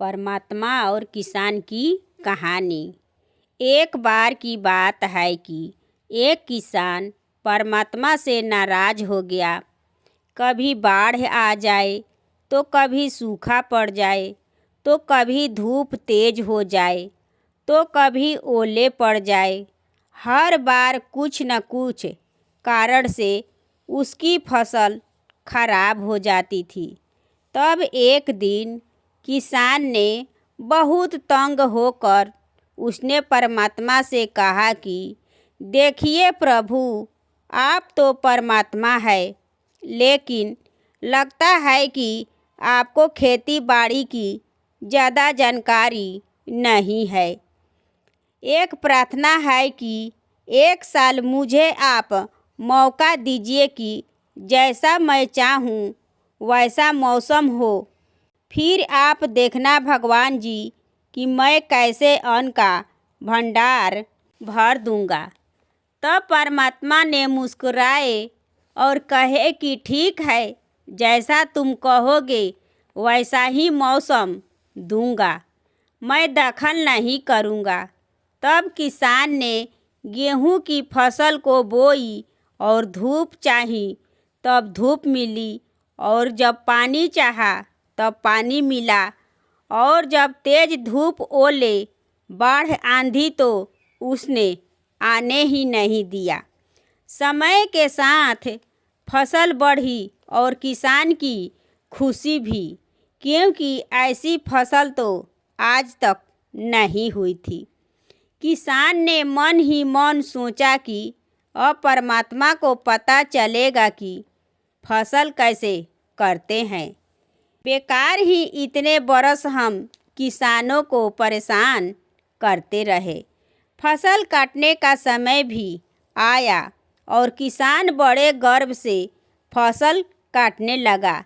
परमात्मा और किसान की कहानी। एक बार की बात है कि एक किसान परमात्मा से नाराज हो गया। कभी बाढ़ आ जाए तो कभी सूखा पड़ जाए, तो कभी धूप तेज हो जाए, तो कभी ओले पड़ जाए। हर बार कुछ न कुछ कारण से उसकी फसल खराब हो जाती थी। तब एक दिन किसान ने बहुत तंग होकर उसने परमात्मा से कहा कि देखिए प्रभु, आप तो परमात्मा है, लेकिन लगता है कि आपको खेती बाड़ी की ज़्यादा जानकारी नहीं है। एक प्रार्थना है कि एक साल मुझे आप मौका दीजिए कि जैसा मैं चाहूँ वैसा मौसम हो। फिर आप देखना भगवान जी कि मैं कैसे अन्न का भंडार भर दूंगा। तब परमात्मा ने मुस्कुराए और कहे कि ठीक है, जैसा तुम कहोगे वैसा ही मौसम दूंगा, मैं दखल नहीं करूंगा। तब किसान ने गेहूं की फसल को बोई और धूप चाही तब धूप मिली, और जब पानी चाहा तब पानी मिला, और जब तेज धूप ओले बाढ़ आंधी तो उसने आने ही नहीं दिया। समय के साथ फसल बढ़ी और किसान की खुशी भी, क्योंकि ऐसी फसल तो आज तक नहीं हुई थी। किसान ने मन ही मन सोचा कि अब परमात्मा को पता चलेगा कि फसल कैसे करते हैं। बेकार ही इतने बरस हम किसानों को परेशान करते रहे। फसल काटने का समय भी आया और किसान बड़े गर्व से फसल काटने लगा।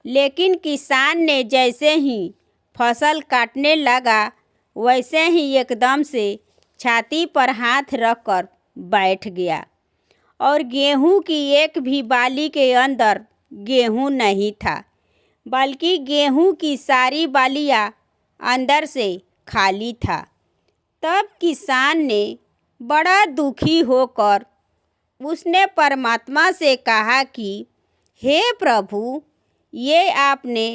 लेकिन किसान ने जैसे ही फसल काटने लगा वैसे ही एकदम से छाती पर हाथ रखकर बैठ गया, और गेहूं की एक भी बाली के अंदर गेहूं नहीं था, बल्कि गेहूं की सारी बालियां अंदर से खाली था। तब किसान ने बड़ा दुखी होकर उसने परमात्मा से कहा कि हे प्रभु, ये आपने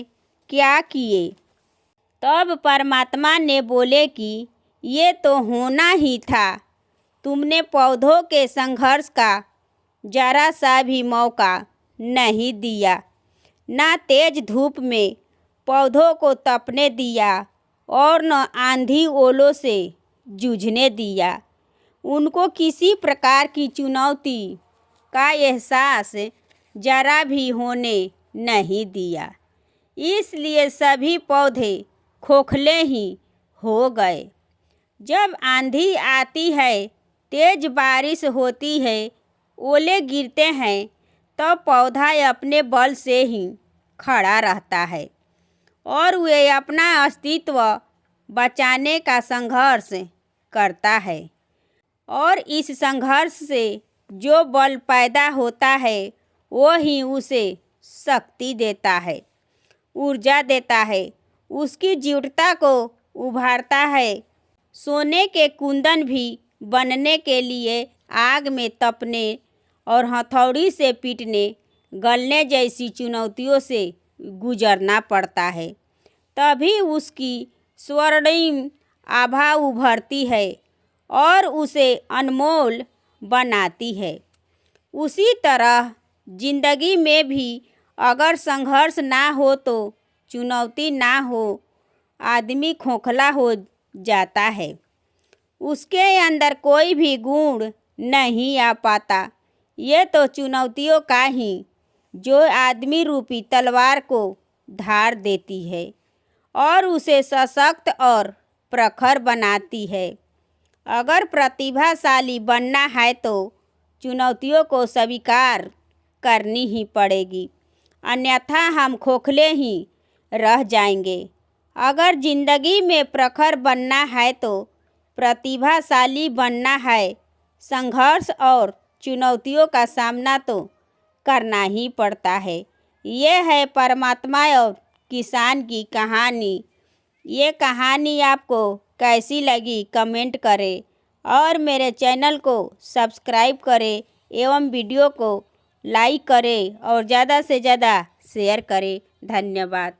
क्या किए? तब परमात्मा ने बोले कि ये तो होना ही था। तुमने पौधों के संघर्ष का जरा सा भी मौका नहीं दिया, ना तेज धूप में पौधों को तपने दिया और न आंधी ओलों से जूझने दिया। उनको किसी प्रकार की चुनौती का एहसास जरा भी होने नहीं दिया। इसलिए सभी पौधे खोखले ही हो गए। जब आंधी आती है, तेज बारिश होती है, ओले गिरते हैं, तो पौधा अपने बल से ही खड़ा रहता है और वे अपना अस्तित्व बचाने का संघर्ष करता है। और इस संघर्ष से जो बल पैदा होता है वो ही उसे शक्ति देता है, ऊर्जा देता है, उसकी जीवटता को उभारता है। सोने के कुंदन भी बनने के लिए आग में तपने और हथौड़ी से पीटने गलने जैसी चुनौतियों से गुजरना पड़ता है, तभी उसकी स्वर्णिम आभा उभरती है और उसे अनमोल बनाती है। उसी तरह जिंदगी में भी अगर संघर्ष ना हो, तो चुनौती ना हो, आदमी खोखला हो जाता है। उसके अंदर कोई भी गुण नहीं आ पाता। ये तो चुनौतियों का ही जो आदमी रूपी तलवार को धार देती है और उसे सशक्त और प्रखर बनाती है। अगर प्रतिभाशाली बनना है तो चुनौतियों को स्वीकार करनी ही पड़ेगी, अन्यथा हम खोखले ही रह जाएंगे। अगर जिंदगी में प्रखर बनना है तो प्रतिभाशाली बनना है, संघर्ष और चुनौतियों का सामना तो करना ही पड़ता है। ये है परमात्मा और किसान की कहानी। ये कहानी आपको कैसी लगी कमेंट करें और मेरे चैनल को सब्सक्राइब करें एवं वीडियो को लाइक करें और ज़्यादा से ज़्यादा शेयर करें। धन्यवाद।